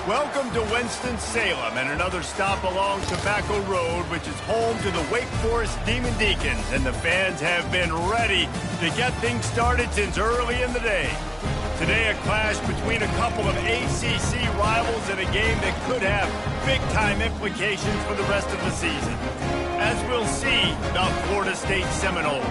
Welcome to Winston-Salem and another stop along Tobacco Road, which is home to the Wake Forest Demon Deacons, and the fans have been ready to get things started since early in the day. Today, a clash between a couple of ACC rivals in a game that could have big-time implications for the rest of the season. As we'll see, the Florida State Seminoles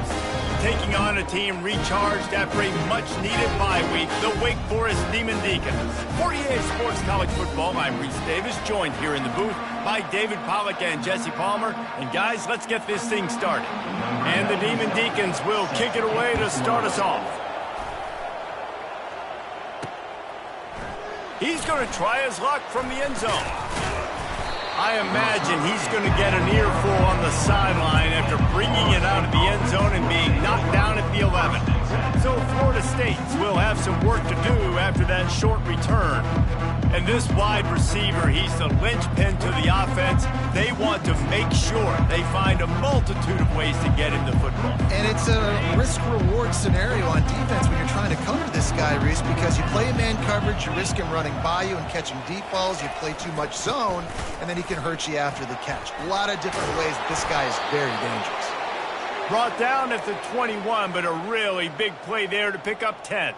taking on a team recharged after a much-needed bye week, the Wake Forest Demon Deacons. For EA Sports College Football, I'm Reese Davis, joined here in the booth by David Pollack and Jesse Palmer. And guys, let's get this thing started. And the Demon Deacons will kick it away to start us off. He's going to try his luck from the end zone. I imagine he's going to get an earful on the sideline after bringing it out of the end zone and being knocked down at the 11. So Florida State will have some work to do after that short return. And this wide receiver, he's the linchpin to the offense. They want to make sure they find a multitude of ways to get him the football. And it's a risk-reward scenario on defense when you're trying to cover this guy, Reese, because you play man coverage, you risk him running by you and catching deep balls. You play too much zone, and then he can hurt you after the catch. A lot of different ways. This guy is very dangerous. Brought down at the 21, but a really big play there to pick up 10.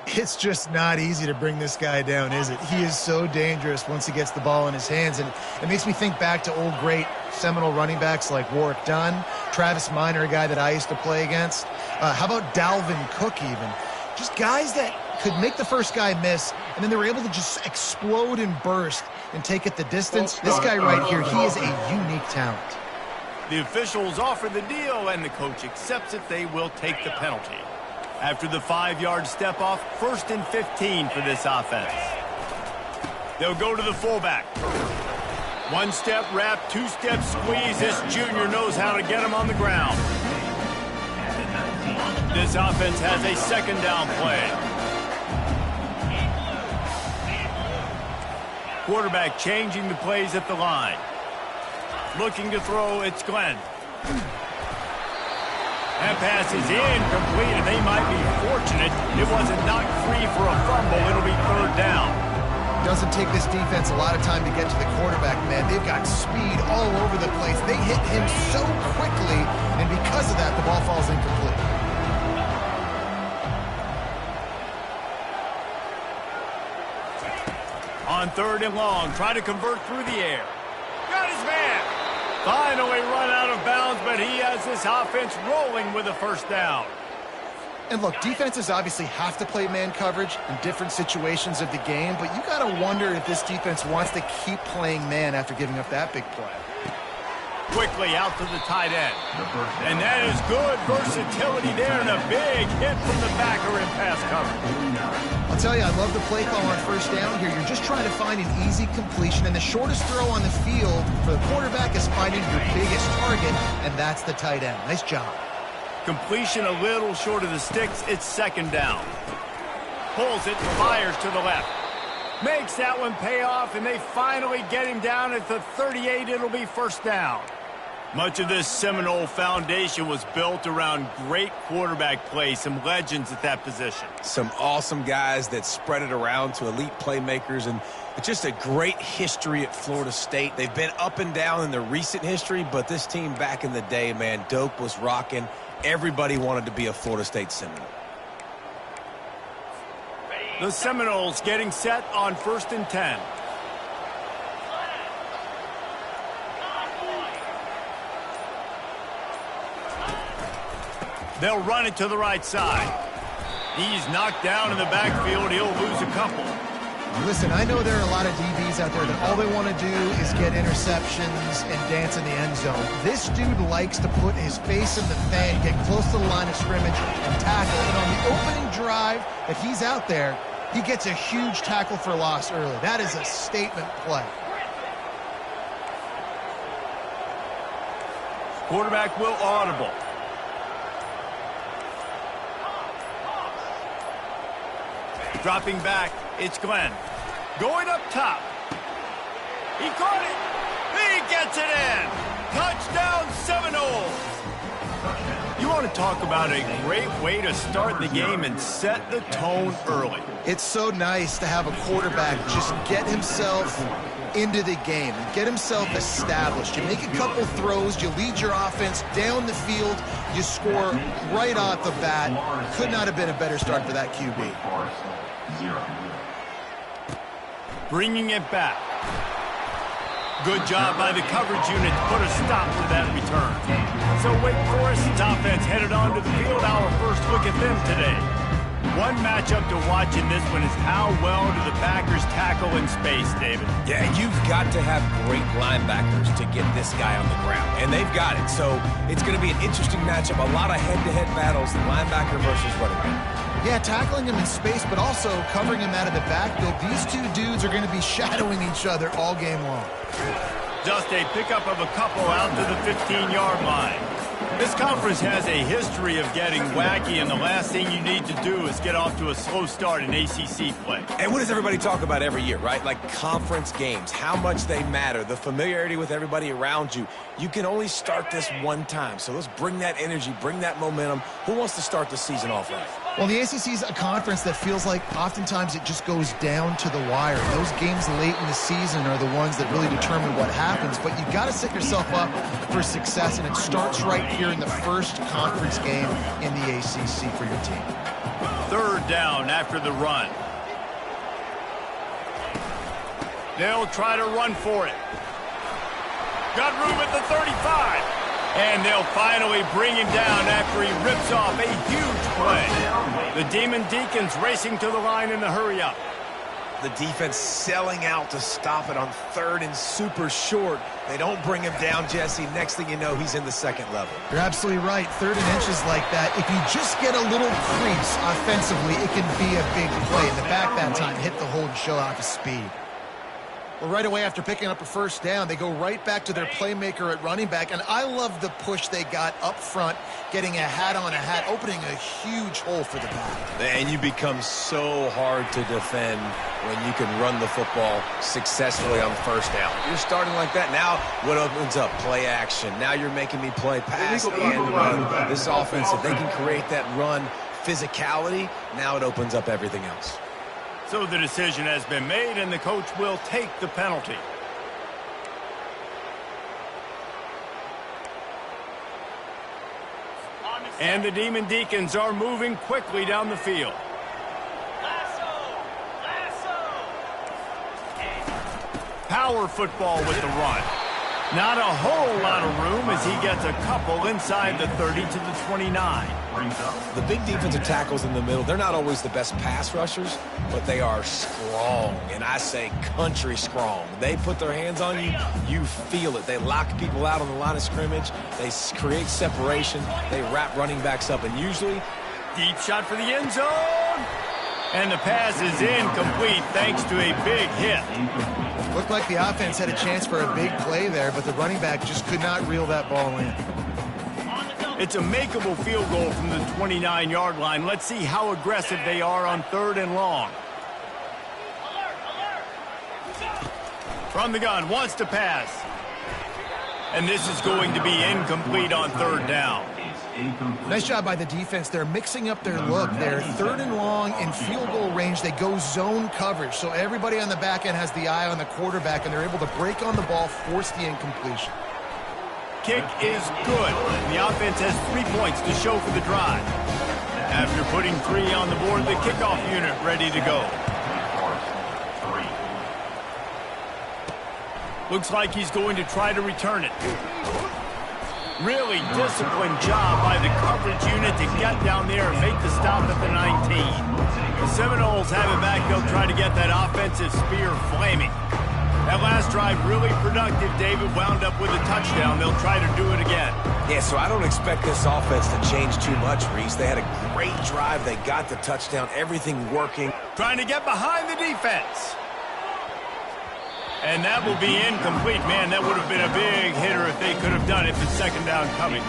It's just not easy to bring this guy down, is it? He is so dangerous once he gets the ball in his hands, and it makes me think back to old great Seminole running backs like Warwick Dunn, Travis Minor, a guy that I used to play against. How about Dalvin Cook even? Just guys that could make the first guy miss, and then they were able to just explode and burst and take it the distance. This guy right here, he is a unique talent. The officials offer the deal, and the coach accepts it. They will take the penalty. After the 5-yard step-off, 1st and 15 for this offense. They'll go to the fullback. 1-step wrap, 2-step squeeze. This junior knows how to get him on the ground. This offense has a 2nd down play. Quarterback changing the plays at the line. Looking to throw, it's Glenn. That pass is incomplete, and they might be fortunate it wasn't knocked free for a fumble. It'll be 3rd down. Doesn't take this defense a lot of time to get to the quarterback, man. They've got speed all over the place. They hit him so quickly, and because of that, the ball falls incomplete. On 3rd and long, try to convert through the air. Got his man. Finally run out of bounds, but he has this offense rolling with a 1st down. And look, defenses obviously have to play man coverage in different situations of the game, but you got to wonder if this defense wants to keep playing man after giving up that big play. Quickly out to the tight end. And that is good versatility there, and a big hit from the backer in pass coverage. I'll tell you, I love the play call on 1st down here. You're just trying to find an easy completion, and the shortest throw on the field for the quarterback is finding your biggest target, and that's the tight end. Nice job. Completion a little short of the sticks. It's 2nd down. Pulls it, fires to the left. Makes that one pay off, and they finally get him down at the 38. It'll be 1st down. Much of this Seminole foundation was built around great quarterback play, some legends at that position. Some awesome guys that spread it around to elite playmakers, and it's just a great history at Florida State. They've been up and down in the recent history, but this team back in the day, man, Doak was rocking. Everybody wanted to be a Florida State Seminole. The Seminoles getting set on 1st and 10. They'll run it to the right side. He's knocked down in the backfield. He'll lose a couple. Listen, I know there are a lot of DBs out there that all they want to do is get interceptions and dance in the end zone. This dude likes to put his face in the fan, get close to the line of scrimmage, and tackle. And on the opening drive that he's out there, he gets a huge tackle for loss early. That is a statement play. Quarterback will audible. Dropping back, it's Glenn. Going up top. He caught it. He gets it in. Touchdown, Seminoles. You want to talk about a great way to start the game and set the tone early. It's so nice to have a quarterback just get himself into the game and get himself established. You make a couple throws, you lead your offense down the field, you score right off the bat. Could not have been a better start for that QB. Bringing it back. Good job by the coverage unit to put a stop to that return. So Wake Forest's offense headed onto the field. Our first look at them today. One matchup to watch in this one is how well do the Packers tackle in space, David? Yeah, you've got to have great linebackers to get this guy on the ground, and they've got it. So it's going to be an interesting matchup, a lot of head-to-head battles, linebacker versus running back. Yeah, tackling him in space, but also covering him out of the backfield. These two dudes are going to be shadowing each other all game long. Just a pickup of a couple out to the 15-yard line. This conference has a history of getting wacky, and the last thing you need to do is get off to a slow start in ACC play. And what does everybody talk about every year, right? Like conference games, how much they matter, the familiarity with everybody around you. You can only start this one time, so let's bring that energy, bring that momentum. Who wants to start the season off right? Well, the ACC is a conference that feels like oftentimes it just goes down to the wire. Those games late in the season are the ones that really determine what happens, but you've got to set yourself up for success, and it starts right here in the first conference game in the ACC for your team. Third down after the run. They'll try to run for it. Got room at the 35. And they'll finally bring him down after he rips off a huge play. The Demon Deacons racing to the line in the hurry-up. The defense selling out to stop it on third and super short. They don't bring him down, Jesse. Next thing you know, he's in the second level. You're absolutely right. Third and inches like that, if you just get a little crease offensively, it can be a big play. In the back that time, hit the hole and show off his speed. Well, right away after picking up a first down, they go right back to their playmaker at running back, and I love the push they got up front, getting a hat on a hat, opening a huge hole for the back. And you become so hard to defend when you can run the football successfully on first down. You're starting like that. Now what opens up? Play action. Now you're making me play pass and run. This offense, if they can create that run physicality, now it opens up everything else. So the decision has been made, and the coach will take the penalty. And the Demon Deacons are moving quickly down the field. Power football with the run. Not a whole lot of room as he gets a couple inside the 30 to the 29. The big defensive tackles in the middle, they're not always the best pass rushers, but they are strong, and I say country strong. They put their hands on you, you feel it. They lock people out on the line of scrimmage. They create separation. They wrap running backs up, and usually... Deep shot for the end zone. And the pass is incomplete thanks to a big hit. Looked like the offense had a chance for a big play there, but the running back just could not reel that ball in. It's a makeable field goal from the 29-yard line. Let's see how aggressive they are on third and long. From the gun, wants to pass. And this is going to be incomplete on third down. Nice job by the defense. They're mixing up their look. They're third and long in field goal range. They go zone coverage, so everybody on the back end has the eye on the quarterback, and they're able to break on the ball, force the incompletion. Kick is good. The offense has 3 points to show for the drive. After putting 3 on the board, the kickoff unit ready to go. Looks like he's going to try to return it. Really disciplined job by the coverage unit to get down there and make the stop at the 19. The Seminoles have it back. They'll try to get that offensive spear flaming. That last drive really productive. David wound up with a touchdown. They'll try to do it again. Yeah, so I don't expect this offense to change too much, Reese. They had a great drive. They got the touchdown. Everything working. Trying to get behind the defense. And that will be incomplete. Man, that would have been a big hitter if they could have done it. The second down coming.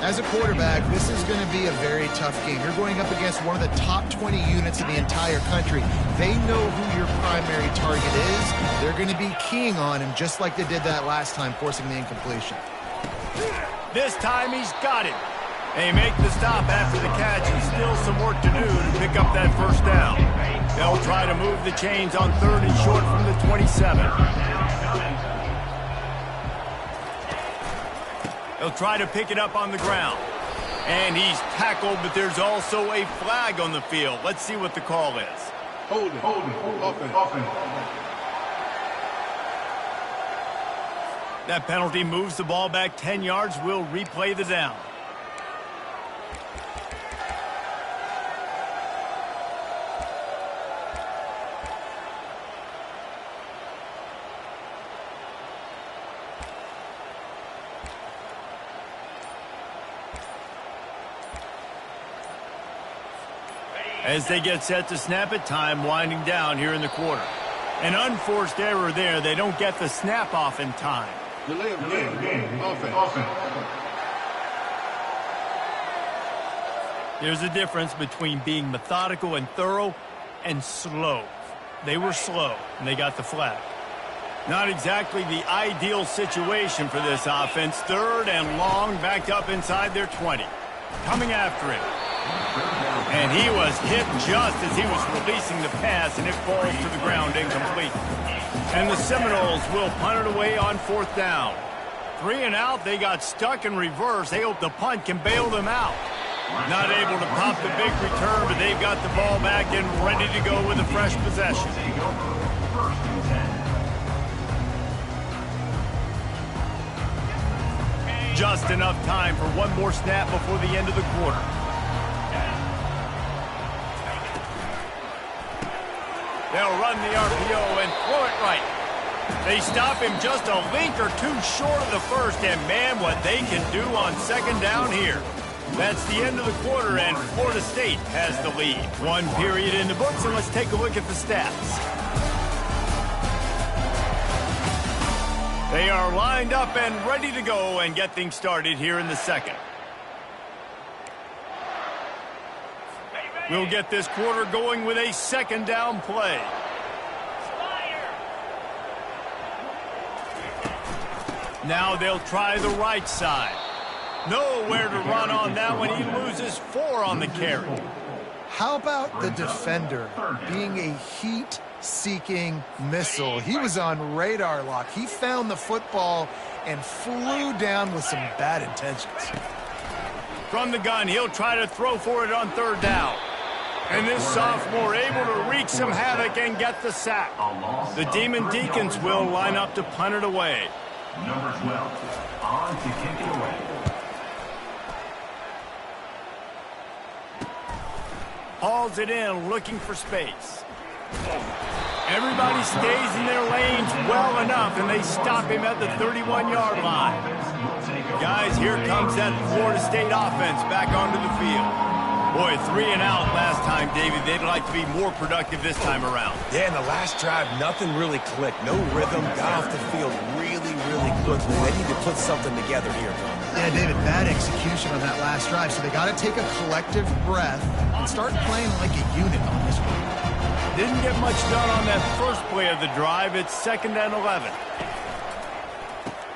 As a quarterback, this is going to be a very tough game. You're going up against one of the top 20 units in the entire country. They know who your primary target is. They're going to be keying on him just like they did that last time, forcing the incompletion. This time he's got it. They make the stop after the catch and still some work to do to pick up that first down. They'll try to move the chains on 3rd and short from the 27. They'll try to pick it up on the ground. And he's tackled, but there's also a flag on the field. Let's see what the call is. Hold it. Offense. That penalty moves the ball back 10 yards. We'll replay the down. As they get set to snap it, time winding down here in the quarter. An unforced error there. They don't get the snap off in time. Delay of game. Offense. There's a difference between being methodical and thorough and slow. They were slow, and they got the flag. Not exactly the ideal situation for this offense. 3rd and long, backed up inside their 20. Coming after him. And he was hit just as he was releasing the pass, and it falls to the ground incomplete. And the Seminoles will punt it away on 4th down. 3 and out, they got stuck in reverse. They hope the punt can bail them out. Not able to pop the big return, but they've got the ball back and ready to go with a fresh possession. Just enough time for one more snap before the end of the quarter. They'll run the RPO and throw it right. They stop him just a link or two short of the first, and man, what they can do on 2nd down here. That's the end of the quarter, and Florida State has the lead. 1 period in the books, and let's take a look at the stats. They are lined up and ready to go and get things started here in the 2nd. We'll get this quarter going with a 2nd down play. Now they'll try the right side. Nowhere to run on that one. He loses 4 on the carry. How about the defender being a heat-seeking missile? He was on radar lock. He found the football and flew down with some bad intentions. From the gun, he'll try to throw for it on 3rd down. And this sophomore able to wreak some havoc and get the sack. The Demon Deacons will line up to punt it away. Number 12, on to kick it away. Hauls it in, looking for space. Everybody stays in their lanes well enough, and they stop him at the 31-yard line. Guys, here comes that Florida State offense back onto the field. Boy, 3 and out last time, David. They'd like to be more productive this time around. Yeah, in the last drive, nothing really clicked. No rhythm, got off the field really quickly. They need to put something together here. Yeah, David, bad execution on that last drive, so they got to take a collective breath and start playing like a unit on this one. Didn't get much done on that first play of the drive. It's 2nd and 11.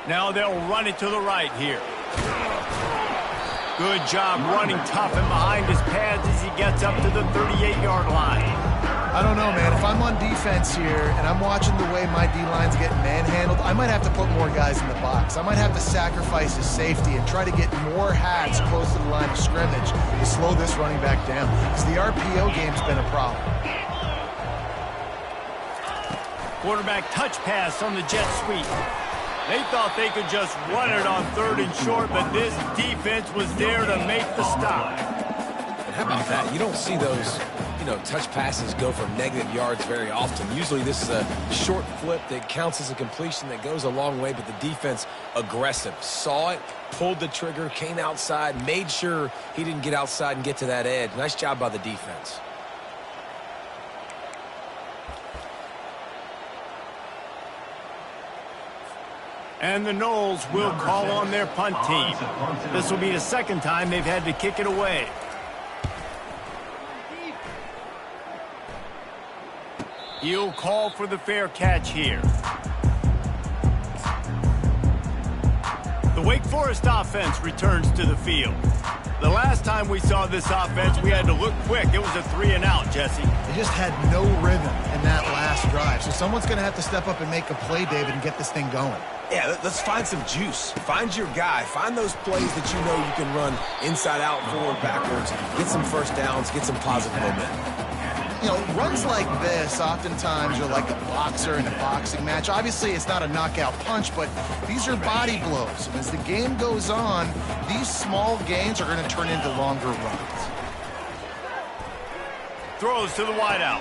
Now they'll run it to the right here. Good job running tough and behind his pads as he gets up to the 38-yard line. I don't know, man. If I'm on defense here and I'm watching the way my D-line's getting manhandled, I might have to put more guys in the box. I might have to sacrifice his safety and try to get more hats close to the line of scrimmage to slow this running back down, because the RPO game's been a problem. Quarterback touch pass on the jet sweep. They thought they could just run it on 3rd and short, but this defense was there to make the stop. And how about that? You don't see those, touch passes go for negative yards very often. Usually this is a short flip that counts as a completion that goes a long way, but the defense aggressive. Saw it, pulled the trigger, came outside, made sure he didn't get outside and get to that edge. Nice job by the defense. And the Noles will call on their punt team. This will be the 2nd time they've had to kick it away. He'll call for the fair catch here. The Wake Forest offense returns to the field. The last time we saw this offense, we had to look quick. It was a 3-and-out, Jesse. They just had no rhythm in that last drive. So someone's going to have to step up and make a play, David, and get this thing going. Yeah, let's find some juice. Find your guy. Find those plays that you know you can run inside out, forward, backwards. Get some first downs. Get some positive momentum. You know, runs like this oftentimes are like a boxer in a boxing match. Obviously, it's not a knockout punch, but these are body blows. And as the game goes on, these small gains are going to turn into longer runs. Throws to the wideout.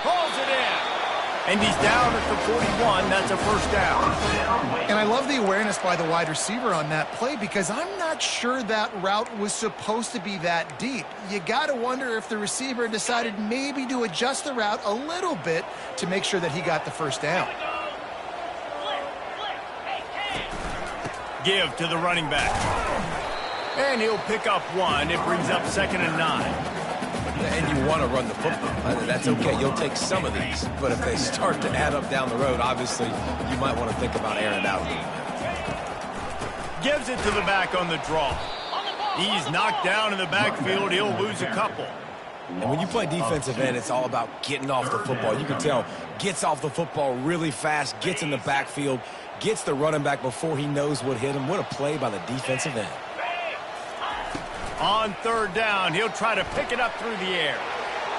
Pulls it in. And he's down at the 41. That's a first down. And I love the awareness by the wide receiver on that play because I'm not sure that route was supposed to be that deep. You got to wonder if the receiver decided maybe to adjust the route a little bit to make sure that he got the first down. Give to the running back. And he'll pick up one. It brings up 2nd and 9. And you want to run the football. That's okay. You'll take some of these. But if they start to add up down the road, obviously, you might want to think about airing it out a little bit. Gives it to the back on the draw. He's knocked down in the backfield. He'll lose a couple. And when you play defensive end, it's all about getting off the football. You can tell, gets off the football really fast, gets in the backfield, gets the running back before he knows what hit him. What a play by the defensive end. On 3rd down, he'll try to pick it up through the air.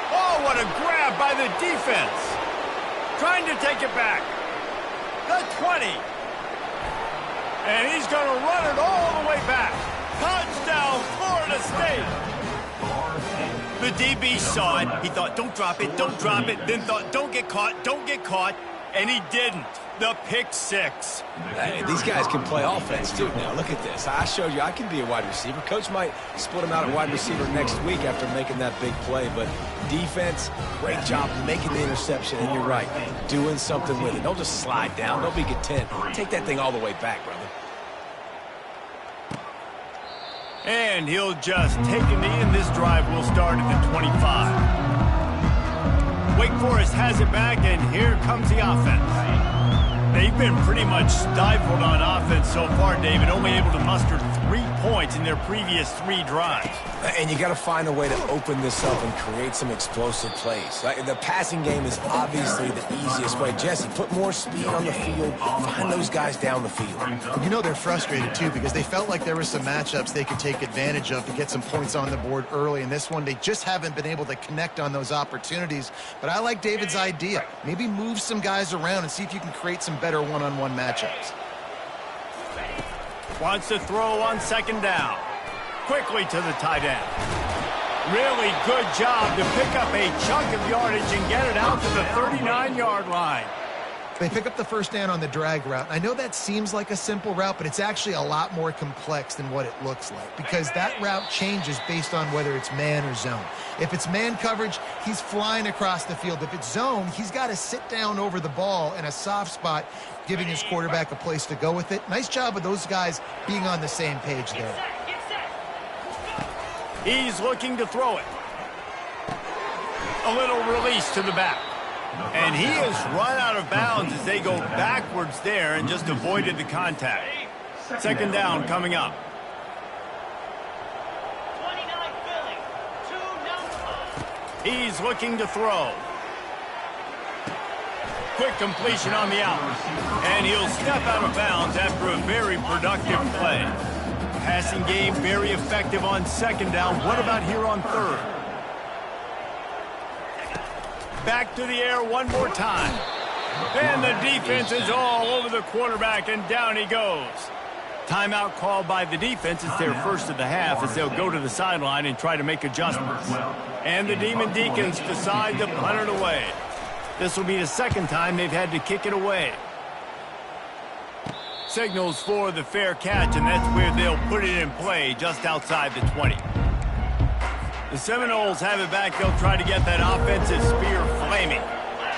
Oh, what a grab by the defense. Trying to take it back. The 20. And he's going to run it all the way back. Touchdown, Florida State. The DB saw it. He thought, don't drop it, don't drop it. Then thought, don't get caught, don't get caught. And he didn't. The pick 6. Hey, these guys can play offense, too. Now, look at this. I showed you I can be a wide receiver. Coach might split him out at wide receiver next week after making that big play. But defense, great job making the interception. And you're right, doing something with it. Don't just slide down. Don't be content. Take that thing all the way back, brother. And he'll just take a knee, and this drive will start at the 25. Wake Forest has it back, and here comes the offense. They've been pretty much stifled on offense so far, David, only able to muster 3 points in their previous 3 drives. And you got to find a way to open this up and create some explosive plays. The passing game is obviously the easiest way. Jesse, put more speed on the field. Find those guys down the field. You know they're frustrated, too, because they felt like there were some matchups they could take advantage of to get some points on the board early. In this one, they just haven't been able to connect on those opportunities. But I like David's idea. Maybe move some guys around and see if you can create some better one-on-one matchups. Wants to throw on 2nd down. Quickly to the tight end. Really good job to pick up a chunk of yardage and get it out to the 39-yard line. They pick up the first down on the drag route. I know that seems like a simple route, but it's actually a lot more complex than what it looks like because that route changes based on whether it's man or zone. If it's man coverage, he's flying across the field. If it's zone, he's got to sit down over the ball in a soft spot, giving his quarterback a place to go with it. Nice job of those guys being on the same page there. He's looking to throw it. A little release to the back. And he has run out of bounds as they go backwards there and just avoided the contact. 2nd down coming up. He's looking to throw. Quick completion on the out. And he'll step out of bounds after a very productive play. Passing game very effective on 2nd down. What about here on 3rd? Back to the air one more time. And the defense is all over the quarterback, and down he goes. Timeout called by the defense. It's their first of the half as they'll go to the sideline and try to make adjustments. And the Demon Deacons decide to punt it away. This will be the 2nd time they've had to kick it away. Signals for the fair catch, and that's where they'll put it in play just outside the 20. The Seminoles have it back. They'll try to get that offensive spear flaming.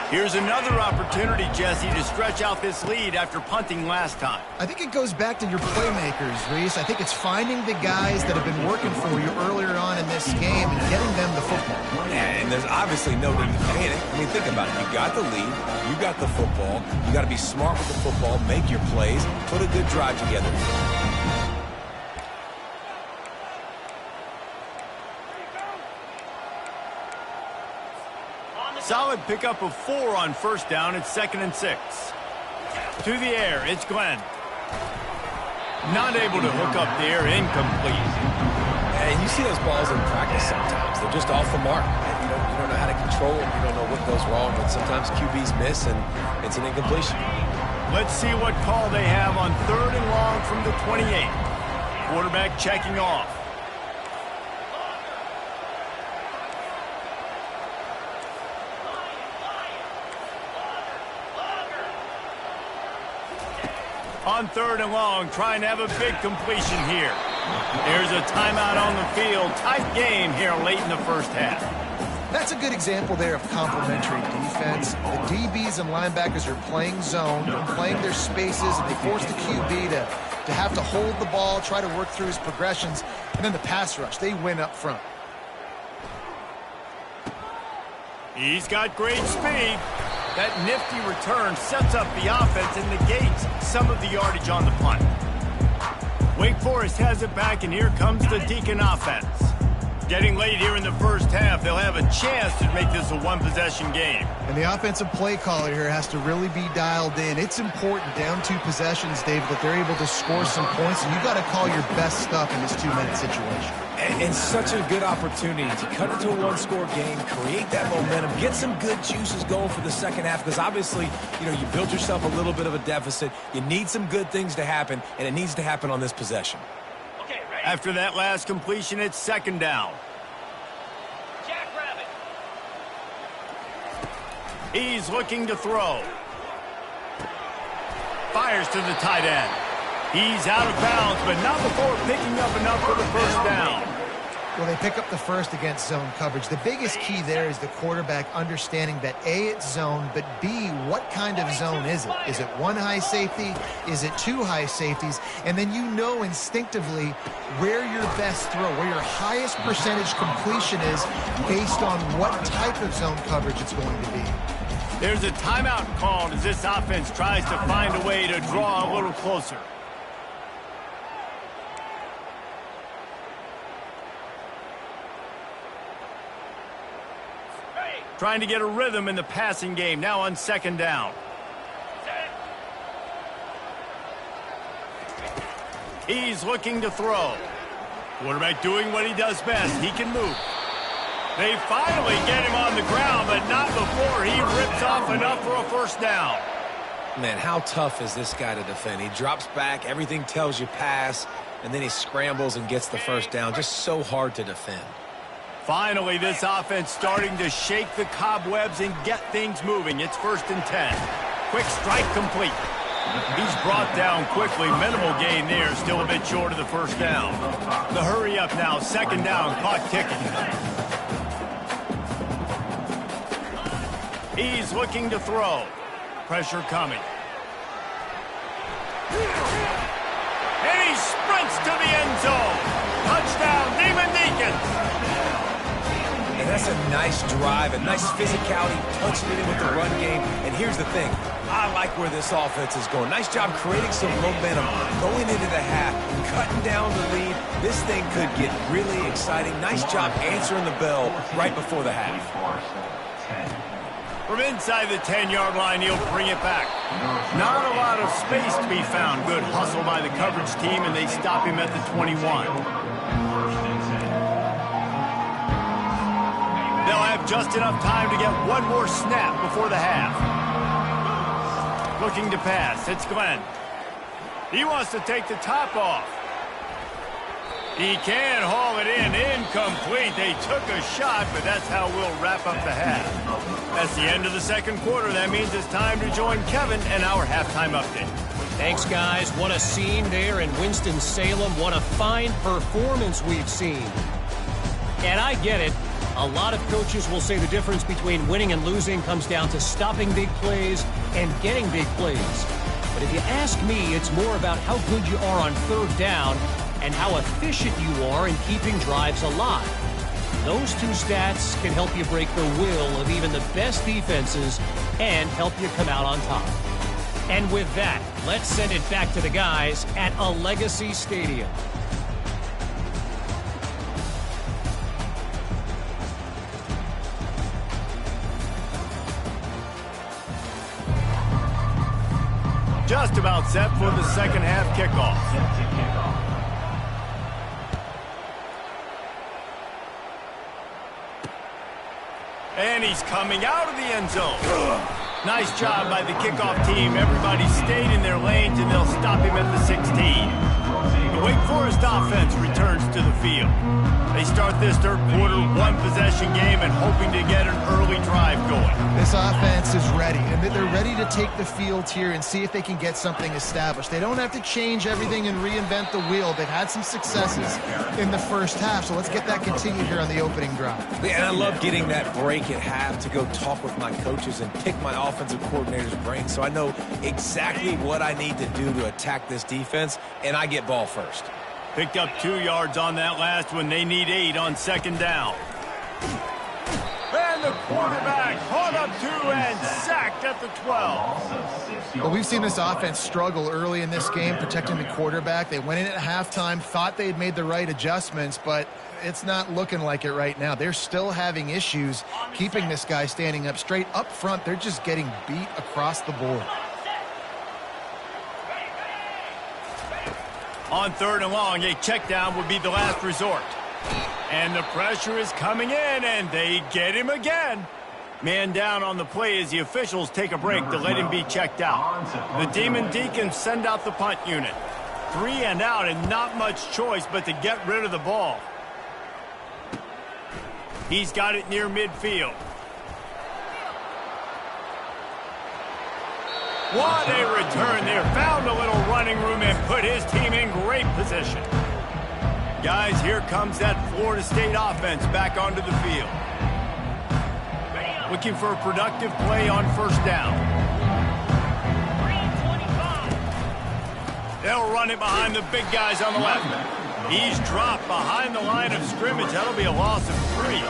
Here's another opportunity, Jesse, to stretch out this lead after punting last time. I think it goes back to your playmakers, Reese. I think it's finding the guys that have been working for you earlier on in this game and getting them the football. And there's obviously no need to panic. I mean, think about it. You got the lead. You got the football. You got to be smart with the football, make your plays, put a good drive together. Solid pickup of 4 on first down. It's 2nd and 6. To the air, it's Glenn. Not able to hook up there, incomplete. And you see those balls in practice sometimes. They're just off the mark. And you don't know how to control them. You don't know what goes wrong. But sometimes QBs miss, and it's an incompletion. Let's see what call they have on 3rd and long from the 28. Quarterback checking off. On 3rd and long, trying to have a big completion here. There's a timeout on the field. Tight game here late in the first half. That's a good example there of complementary defense. The DBs and linebackers are playing zone, playing their spaces, and they force the QB to have to hold the ball, try to work through his progressions, and then the pass rush, they win up front. He's got great speed. That nifty return sets up the offense and negates some of the yardage on the punt. Wake Forest has it back, and here comes the Deacon offense. Getting late here in the first half, they'll have a chance to make this a one-possession game. And the offensive play caller here has to really be dialed in. It's important down 2 possessions, David, that they're able to score some points, and you got to call your best stuff in this 2-minute situation. And such a good opportunity to cut into a one-score game, create that momentum, get some good juices going for the second half, because obviously, you built yourself a little bit of a deficit. You need some good things to happen, and it needs to happen on this possession. After that last completion, it's 2nd down. Jackrabbit. He's looking to throw. Fires to the tight end. He's out of bounds, but not before picking up enough for the first down. Well, they pick up the first against zone coverage. The biggest key there is the quarterback understanding that A, it's zone, but B, what kind of zone is it? Is it 1 high safety? Is it 2 high safeties? And then you know instinctively where your best throw, where your highest percentage completion is based on what type of zone coverage it's going to be. There's a timeout called as this offense tries to find a way to draw a little closer. Trying to get a rhythm in the passing game, now on 2nd down. He's looking to throw. Quarterback doing what he does best. He can move. They finally get him on the ground, but not before he rips off enough for a first down. Man, how tough is this guy to defend? He drops back, everything tells you pass, and then he scrambles and gets the first down. Just so hard to defend. Finally, this offense starting to shake the cobwebs and get things moving. It's 1st and 10. Quick strike complete. He's brought down quickly. Minimal gain there. Still a bit short of the first down. The hurry up now. 2nd down. Clock ticking. He's looking to throw. Pressure coming. And he sprints to the end zone. Touchdown, Demon Deacons. And that's a nice drive, a nice physicality, punching it in with the run game. And here's the thing. I like where this offense is going. Nice job creating some momentum going into the half and cutting down the lead. This thing could get really exciting. Nice job answering the bell right before the half. From inside the 10-yard line, he'll bring it back. Not a lot of space to be found. Good hustle by the coverage team, and they stop him at the 21. They'll have just enough time to get one more snap before the half. Looking to pass. It's Glenn. He wants to take the top off. He can haul it in. Incomplete. They took a shot, but that's how we'll wrap up the half. That's the end of the second quarter. That means it's time to join Kevin and our halftime update. Thanks, guys. What a scene there in Winston-Salem. What a fine performance we've seen. And I get it. A lot of coaches will say the difference between winning and losing comes down to stopping big plays and getting big plays. But if you ask me, it's more about how good you are on 3rd down and how efficient you are in keeping drives alive. Those 2 stats can help you break the will of even the best defenses and help you come out on top. And with that, let's send it back to the guys at a Legacy Stadium. just about set for the second half kickoff. And he's coming out of the end zone. Nice job by the kickoff team. Everybody stayed in their lanes, and they'll stop him at the 16. The Wake Forest offense returns to the field. They start this third quarter one-possession game and hoping to get an early drive going. This offense is ready, and they're ready to take the field here and see if they can get something established. They don't have to change everything and reinvent the wheel. They've had some successes in the first half, so let's get that continued here on the opening drive. Yeah, and I love getting that break at half to go talk with my coaches and pick my offensive coordinator's brain so I know exactly what I need to do to attack this defense, and I get ball first. Picked up 2 yards on that last one. They need 8 on second down. And the quarterback caught up 2 and sacked at the 12. Well, we've seen this offense struggle early in this game, protecting the quarterback. They went in at halftime, thought they'd made the right adjustments, but it's not looking like it right now. They're still having issues keeping this guy standing up straight. Up front, they're just getting beat across the board. On third and long, a check down would be the last resort. And the pressure is coming in, and they get him again. Man down on the play as the officials take a break to let him be checked out. The Demon Deacons send out the punt unit. 3 and out, and not much choice but to get rid of the ball. He's got it near midfield. What a return there. Found a little running room and put his team in great position. Guys, here comes that Florida State offense back onto the field. Looking for a productive play on first down. They'll run it behind the big guys on the left. He's dropped behind the line of scrimmage. That'll be a loss of 3.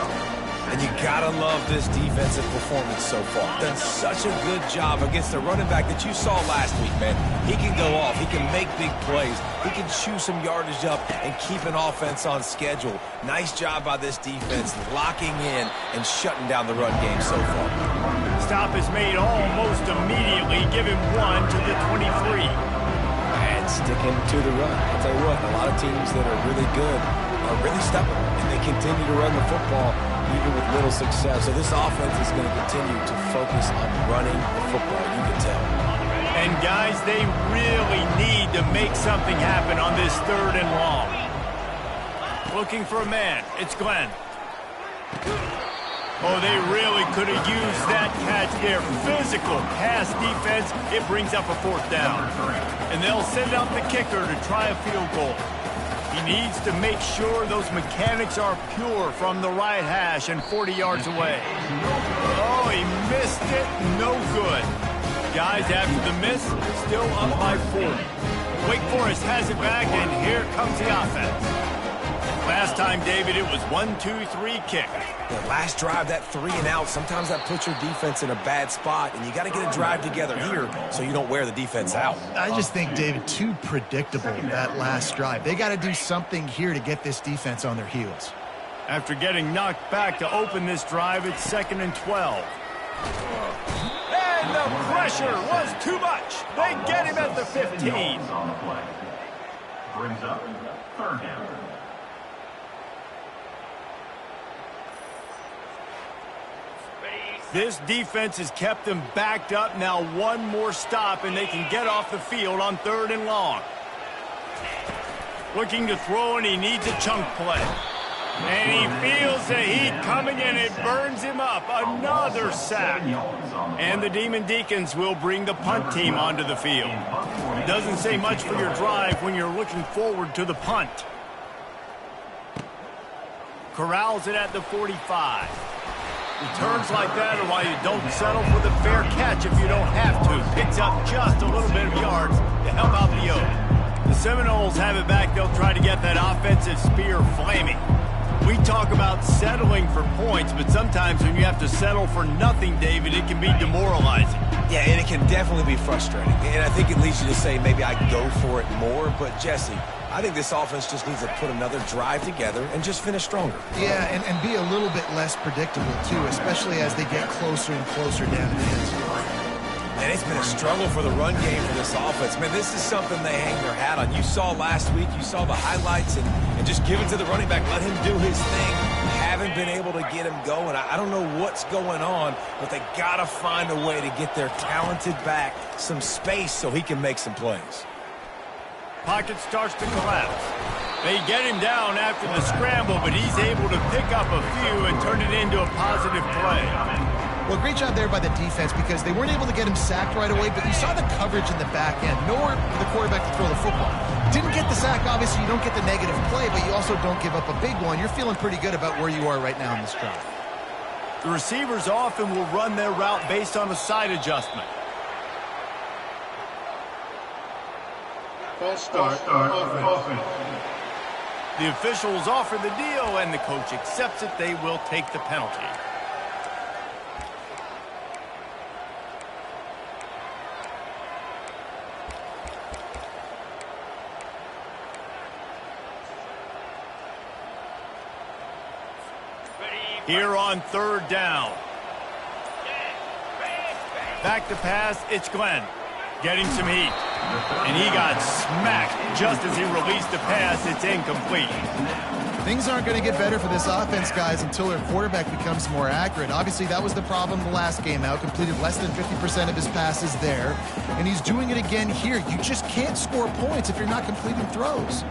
And you gotta love this defensive performance so far. Done such a good job against the running back that you saw last week, man. He can go off. He can make big plays. He can chew some yardage up and keep an offense on schedule. Nice job by this defense locking in and shutting down the run game so far. Stop is made almost immediately. Give him 1 to the 23. And sticking to the run. I'll tell you what, a lot of teams that are really good are really stubborn, and they continue to run the football even with little success. So this offense is going to continue to focus on running the football, you can tell. And guys, they really need to make something happen on this third and long. Looking for a man. It's Glenn. Oh, they really could have used that catch there. Physical pass defense. It brings up a 4th down. And they'll send out the kicker to try a field goal. He needs to make sure those mechanics are pure from the right hash and 40 yards away. Oh, he missed it. No good. Guys, after the miss, still up by 4. Wake Forest has it back, and here comes the offense. Last time, David, it was 1-2-3 kick. The last drive, that 3 and out, sometimes that puts your defense in a bad spot, and you got to get a drive together here so you don't wear the defense out. I just think, David, too predictable, that last drive. They got to do something here to get this defense on their heels. After getting knocked back to open this drive, it's 2nd and 12. And the pressure was too much. They get him at the 15. On the play. Brings up third down. This defense has kept them backed up. Now 1 more stop, and they can get off the field on 3rd and long. Looking to throw, and he needs a chunk play. And he feels the heat coming, and it burns him up. Another sack. And the Demon Deacons will bring the punt team onto the field. Doesn't say much for your drive when you're looking forward to the punt. Corrals it at the 45. Returns like that are why you don't settle for the fair catch if you don't have to. Picks up just a little bit of yards to help out the Oak. The Seminoles have it back. They'll try to get that offensive spear flaming. We talk about settling for points, but sometimes when you have to settle for nothing, David, it can be demoralizing. Yeah, and it can definitely be frustrating. And I think it leads you to say maybe I go for it more. But, Jesse, I think this offense just needs to put another drive together and just finish stronger. Yeah, and be a little bit less predictable, too, especially as they get closer and closer down to the end zone. And it's been a struggle for the run game for this offense. Man, this is something they hang their hat on. You saw last week, you saw the highlights, and just give it to the running back. Let him do his thing. Haven't been able to get him going. I don't know what's going on, but they got to find a way to get their talented back some space so he can make some plays. Pocket starts to collapse. They get him down after the scramble, but he's able to pick up a few and turn it into a positive play. Well, great job there by the defense because they weren't able to get him sacked right away, but you saw the coverage in the back end. Nowhere for the quarterback to throw the football. Didn't get the sack, obviously you don't get the negative play, but you also don't give up a big one. You're feeling pretty good about where you are right now in this drive. The receivers often will run their route based on a side adjustment. False start. Offense. The officials offer the deal, and the coach accepts it. They will take the penalty. Here on third down. Back to pass, it's Glenn. Getting some heat. And he got smacked just as he released the pass. It's incomplete. Things aren't going to get better for this offense, guys, until their quarterback becomes more accurate. Obviously, that was the problem the last game out. Completed less than 50% of his passes there. And he's doing it again here. You just can't score points if you're not completing throws.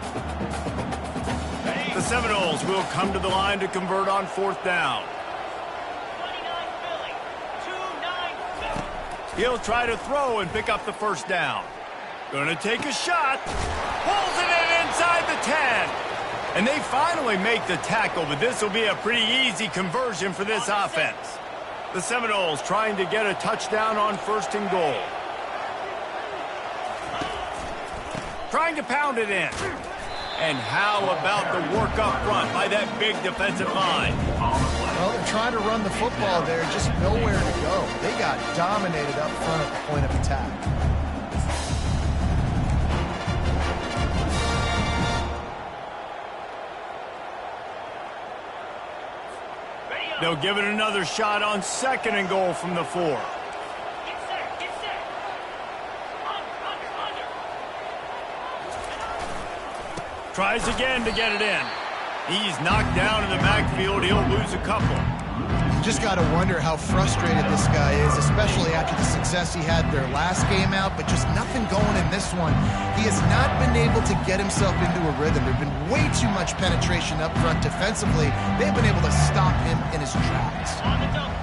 The Seminoles will come to the line to convert on fourth down. He'll try to throw and pick up the first down. Gonna take a shot. Pulls it in inside the 10. And they finally make the tackle, but this will be a pretty easy conversion for this offense. The Seminoles trying to get a touchdown on first and goal. Trying to pound it in. And how about the work up front by that big defensive line? Well, they're trying to run the football there, just nowhere to go. They got dominated up front at the point of attack. They'll give it another shot on second and goal from the 4. Tries again to get it in. He's knocked down in the backfield. He'll lose a couple. Just got to wonder how frustrated this guy is, especially after the success he had their last game out, but just nothing going in this one. He has not been able to get himself into a rhythm. There's been way too much penetration up front defensively. They've been able to stop him in his tracks.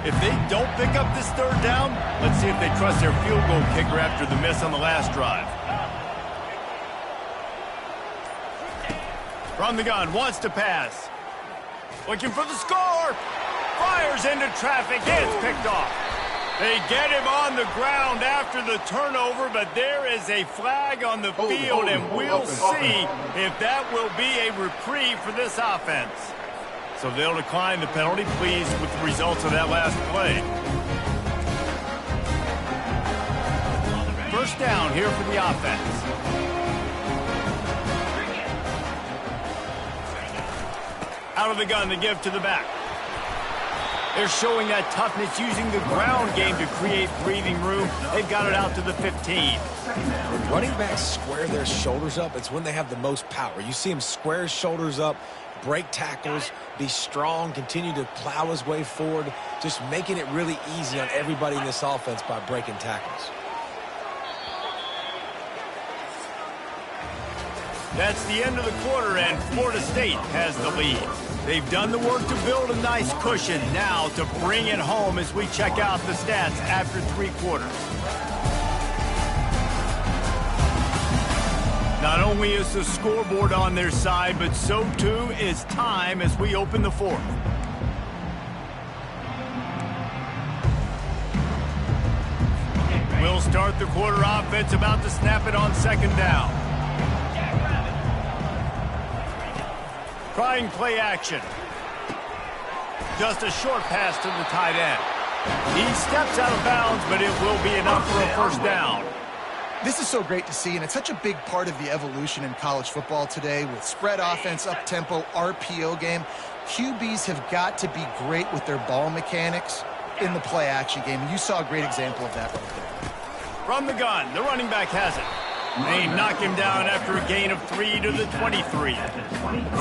If they don't pick up this third down, let's see if they trust their field goal kicker after the miss on the last drive. From the gun, wants to pass. Looking for the score. Fires into traffic. It's picked off. They get him on the ground after the turnover, but there is a flag on the field, and we'll see if that will be a reprieve for this offense. So they'll decline the penalty, pleased with the results of that last play. First down here for the offense. Out of the gun to give to the back. They're showing that toughness using the ground game to create breathing room. They've got it out to the 15. When running backs square their shoulders up, it's when they have the most power. You see him square his shoulders up, break tackles, be strong, continue to plow his way forward, just making it really easy on everybody in this offense by breaking tackles. That's the end of the quarter, and Florida State has the lead. They've done the work to build a nice cushion. Now to bring it home as we check out the stats after 3 quarters. Not only is the scoreboard on their side, but so too is time as we open the 4th. We'll start the quarter offense, about to snap it on second down. Trying play action. Just a short pass to the tight end. He steps out of bounds, but it will be enough for a first down. This is so great to see, and it's such a big part of the evolution in college football today with spread offense, up-tempo, RPO game. QBs have got to be great with their ball mechanics in the play-action game, and you saw a great example of that right there. From the gun, the running back has it. They knock him down after a gain of 3 to the 23.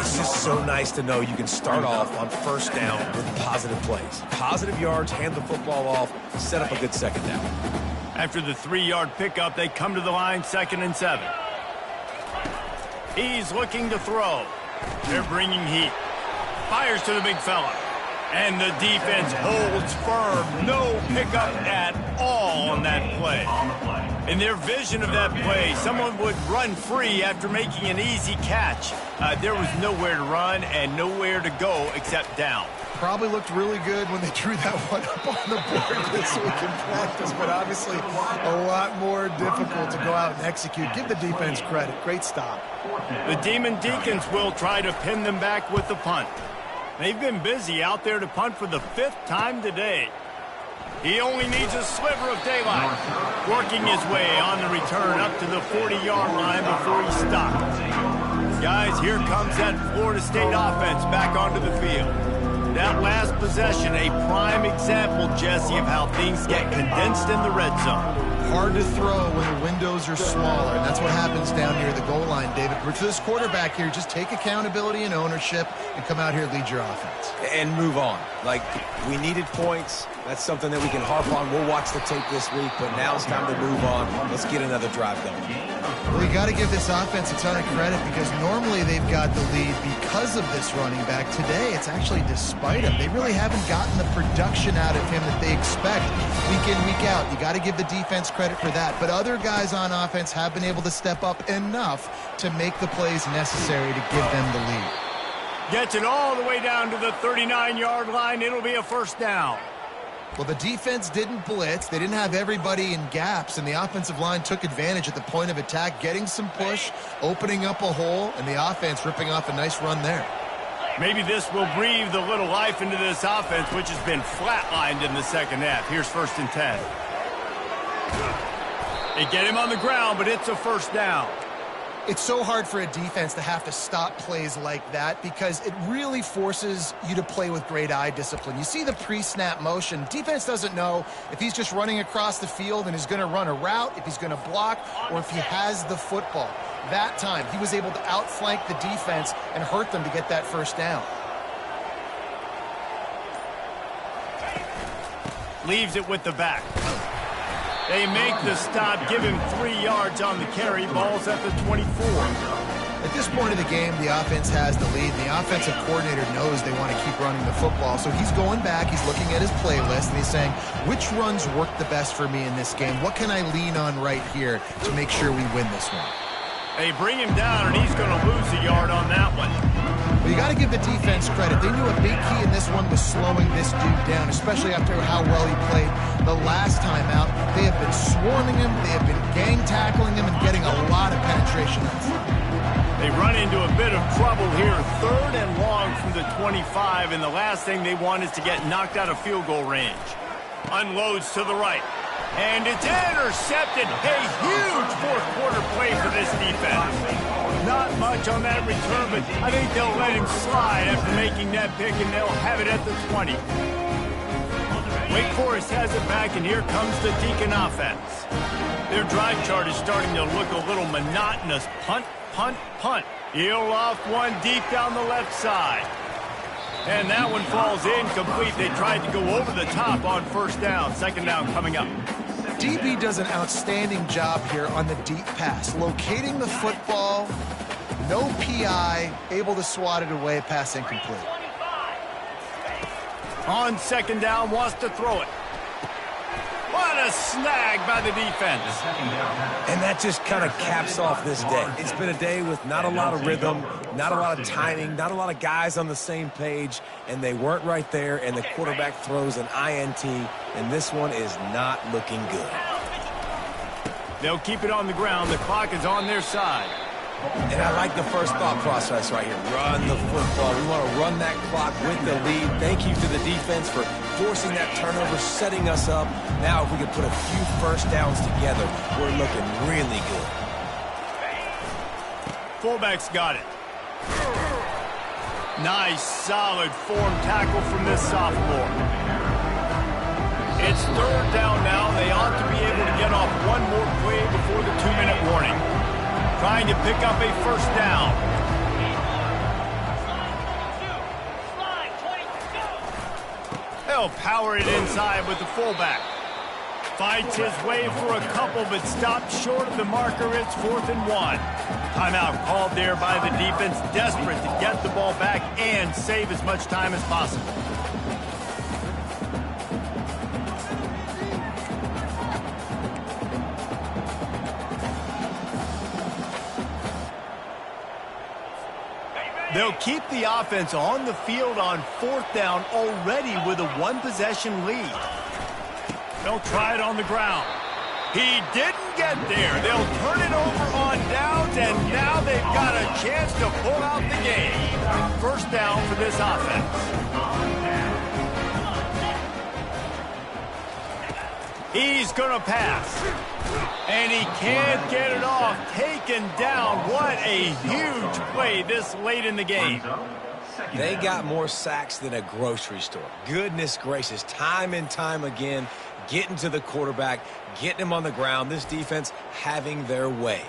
It's just so nice to know you can start off on first down with positive plays. Positive yards, hand the football off, set up a good second down. After the 3-yard pickup, they come to the line 2nd and 7. He's looking to throw. They're bringing heat. Fires to the big fella. And the defense holds firm. No pickup at all on that play. In their vision of that play, someone would run free after making an easy catch. There was nowhere to run and nowhere to go except down. Probably looked really good when they drew that one up on the board this week in practice, but obviously a lot more difficult to go out and execute. Give the defense credit. Great stop. The Demon Deacons will try to pin them back with the punt. They've been busy out there to punt for the 5th time today. He only needs a sliver of daylight. Working his way on the return up to the 40-yard line before he stops. Guys, here comes that Florida State offense back onto the field. That last possession, a prime example, Jesse, of how things get condensed in the red zone. Hard to throw when the windows are smaller, and that's what happens down near the goal line, David. For this quarterback here, just take accountability and ownership and come out here and lead your offense. And move on. Like, we needed points. That's something that we can harp on. We'll watch the tape this week, but now it's time to move on. Let's get another drive going. Well, you got to give this offense a ton of credit because normally they've got the lead because of this running back. Today, it's actually despite him. They really haven't gotten the production out of him that they expect week in, week out. You got to give the defense credit for that. But other guys on offense have been able to step up enough to make the plays necessary to give them the lead. Gets it all the way down to the 39-yard line. It'll be a first down. Well, the defense didn't blitz. They didn't have everybody in gaps, and the offensive line took advantage at the point of attack, getting some push, opening up a hole, and the offense ripping off a nice run there. Maybe this will breathe a little life into this offense, which has been flatlined in the second half. Here's 1st and 10. They get him on the ground, but it's a first down. It's so hard for a defense to have to stop plays like that because it really forces you to play with great eye discipline. You see the pre-snap motion. Defense doesn't know if he's just running across the field and is going to run a route, if he's going to block, or if he has the football. That time, he was able to outflank the defense and hurt them to get that first down. Leaves it with the back. They make the stop, give him 3 yards on the carry. Ball's at the 24. At this point of the game, the offense has the lead. The offensive coordinator knows they want to keep running the football. So he's going back, he's looking at his playlist, and he's saying, which runs work the best for me in this game? What can I lean on right here to make sure we win this one? They bring him down, and he's going to lose a yard on that one. Well, you got to give the defense credit. They knew a big key in this one was slowing this dude down, especially after how well he played the last time out. They have been swarming him, they have been gang tackling him, and getting a lot of penetration up front. They run into a bit of trouble here. 3rd and long from the 25, and the last thing they want is to get knocked out of field goal range. Unloads to the right. And it's intercepted. A huge 4th quarter play for this defense. Not much on that return, but I think they'll let him slide after making that pick, and they'll have it at the 20. Wake Forest has it back, and here comes the Deacon offense. Their drive chart is starting to look a little monotonous. Punt, punt, punt. Heel off one deep down the left side. And that one falls incomplete. They tried to go over the top on first down. Second down coming up. DB does an outstanding job here on the deep pass. Locating the football, no PI, able to swat it away, pass incomplete. On second down, wants to throw it. What a snag by the defense. And that just kind of caps off this day. It's been a day with not a lot of rhythm, not a lot of timing, not a lot of guys on the same page, and they weren't right there, and the quarterback throws an INT, and this one is not looking good. They'll keep it on the ground. The clock is on their side. And I like the first thought process right here. Run the football. We want to run that clock with the lead. Thank you to the defense for forcing that turnover, setting us up. Now if we can put a few first downs together, we're looking really good. Fullback's got it. Nice, solid form tackle from this sophomore. It's third down now. They ought to be able to get off one more play before the 2-minute warning. Trying to pick up a first down. They'll power it inside with the fullback. Fights his way for a couple, but stops short of the marker. It's 4th and 1. Timeout called there by the defense, desperate to get the ball back and save as much time as possible. They'll keep the offense on the field on 4th down already with a one-possession lead. They'll try it on the ground. He didn't get there. They'll turn it over on downs, and now they've got a chance to pull out the game. First down for this offense. He's going to pass. And he can't get it off. Taken down. What a huge play this late in the game. They got more sacks than a grocery store. Goodness gracious. Time and time again, getting to the quarterback, getting him on the ground. This defense having their way.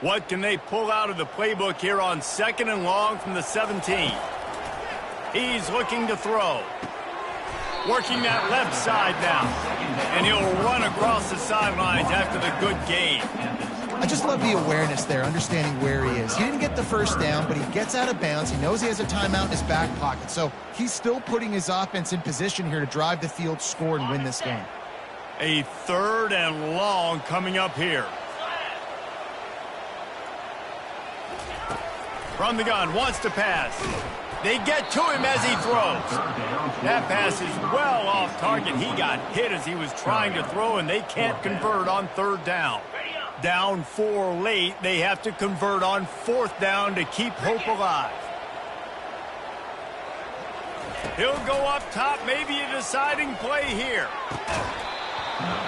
What can they pull out of the playbook here on 2nd and long from the 17? He's looking to throw. Working that left side now. And he'll run across the sidelines after the good gain. I just love the awareness there, understanding where he is. He didn't get the first down, but he gets out of bounds. He knows he has a timeout in his back pocket. So he's still putting his offense in position here to drive the field, score, and win this game. A 3rd and long coming up here. From the gun, wants to pass. They get to him as he throws. That pass is well off target. He got hit as he was trying to throw, and they can't convert on 3rd down. Down 4 late, they have to convert on 4th down to keep hope alive. He'll go up top, maybe a deciding play here.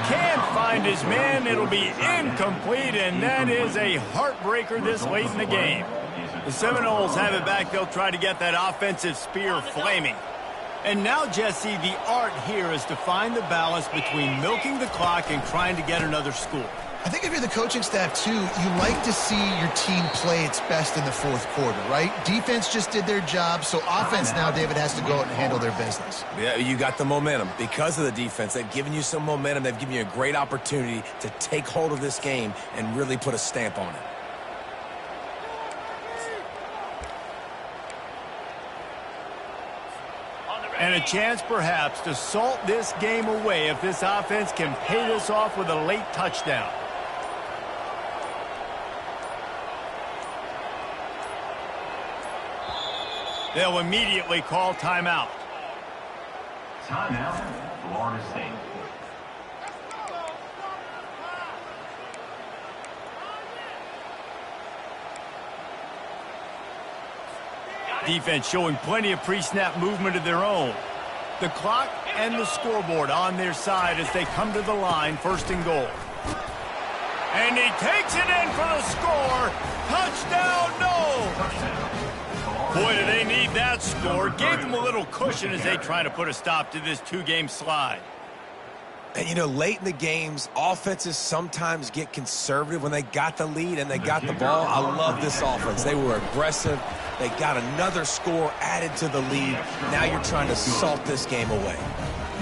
Can't find his man. It'll be incomplete, and that is a heartbreaker this late in the game. The Seminoles have it back. They'll try to get that offensive spear flaming. And now, Jesse, the art here is to find the balance between milking the clock and trying to get another score. I think if you're the coaching staff, too, you like to see your team play its best in the 4th quarter, right? Defense just did their job, so offense now, David, has to go out and handle their business. Yeah, you got the momentum. Because of the defense, they've given you some momentum. They've given you a great opportunity to take hold of this game and really put a stamp on it. And a chance, perhaps, to salt this game away if this offense can pay this off with a late touchdown. They'll immediately call timeout. Timeout, Florida State. Defense showing plenty of pre-snap movement of their own. The clock and the scoreboard on their side as they come to the line, 1st and goal. And he takes it in for the score. Touchdown, no! Boy, do they need that score. Gave them a little cushion as they try to put a stop to this 2-game slide. And, you know, late in the games, offenses sometimes get conservative when they got the lead and they got the ball. I love this offense. They were aggressive. They got another score added to the lead. Now you're trying to salt this game away.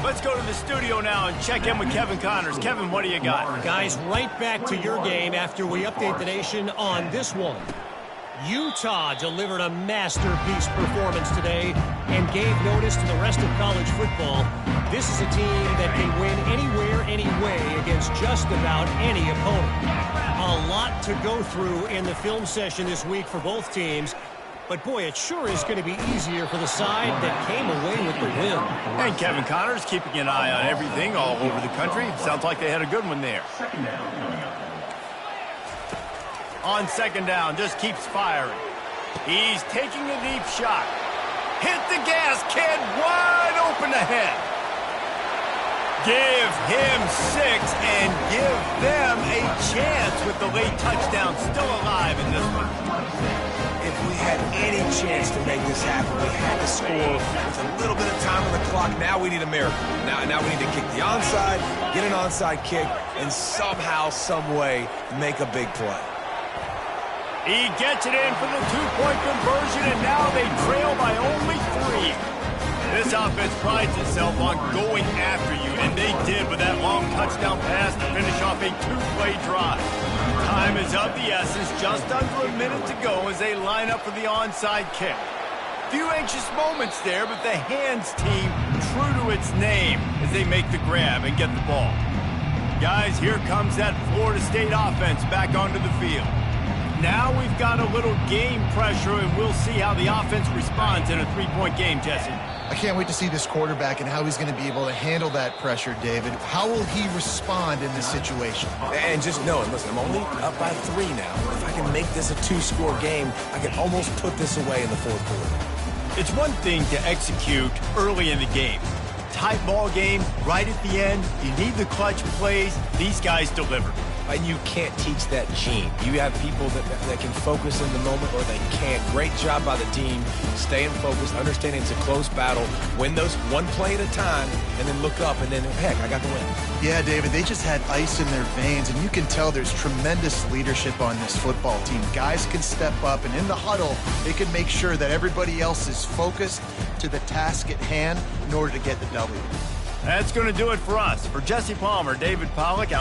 Let's go to the studio now and check in with Kevin Connors. Kevin, what do you got? Guys, right back to your game after we update the nation on this one. Utah delivered a masterpiece performance today and gave notice to the rest of college football. This is a team that can win anywhere, anyway against just about any opponent. A lot to go through in the film session this week for both teams. But, boy, it sure is going to be easier for the side that came away with the win. And Kevin Connors keeping an eye on everything all over the country. Sounds like they had a good one there. On 2nd down, just keeps firing. He's taking a deep shot. Hit the gas, kid. Wide open ahead. Give him 6 and give them a chance with the late touchdown still alive in this one. If we had any chance to make this happen, we had to score with a little bit of time on the clock. Now we need a miracle. Now we need to kick the onside, get an onside kick, and somehow, some way, make a big play. He gets it in for the 2-point conversion, and now they trail by only 3. This offense prides itself on going after you, and they did with that long touchdown pass to finish off a 2-play drive. Time is of the essence, just under a minute to go as they line up for the onside kick. Few anxious moments there, but the hands team true to its name as they make the grab and get the ball. Guys, here comes that Florida State offense back onto the field. Now we've got a little game pressure, and we'll see how the offense responds in a 3-point game, Jesse. I can't wait to see this quarterback and how he's going to be able to handle that pressure, David. How will he respond in this situation? And just knowing, listen, I'm only up by 3 now. If I can make this a 2-score game, I can almost put this away in the 4th quarter. It's one thing to execute early in the game. Tight ball game, right at the end, you need the clutch plays. These guys deliver. And you can't teach that gene. You have people that can focus in the moment or they can't. Great job by the team, staying focused, understanding it's a close battle, win those one play at a time, and then look up, and then, heck, I got the win. Yeah, David, they just had ice in their veins, and you can tell there's tremendous leadership on this football team. Guys can step up, and in the huddle, they can make sure that everybody else is focused to the task at hand in order to get the W. That's going to do it for us. For Jesse Palmer, David Pollack, our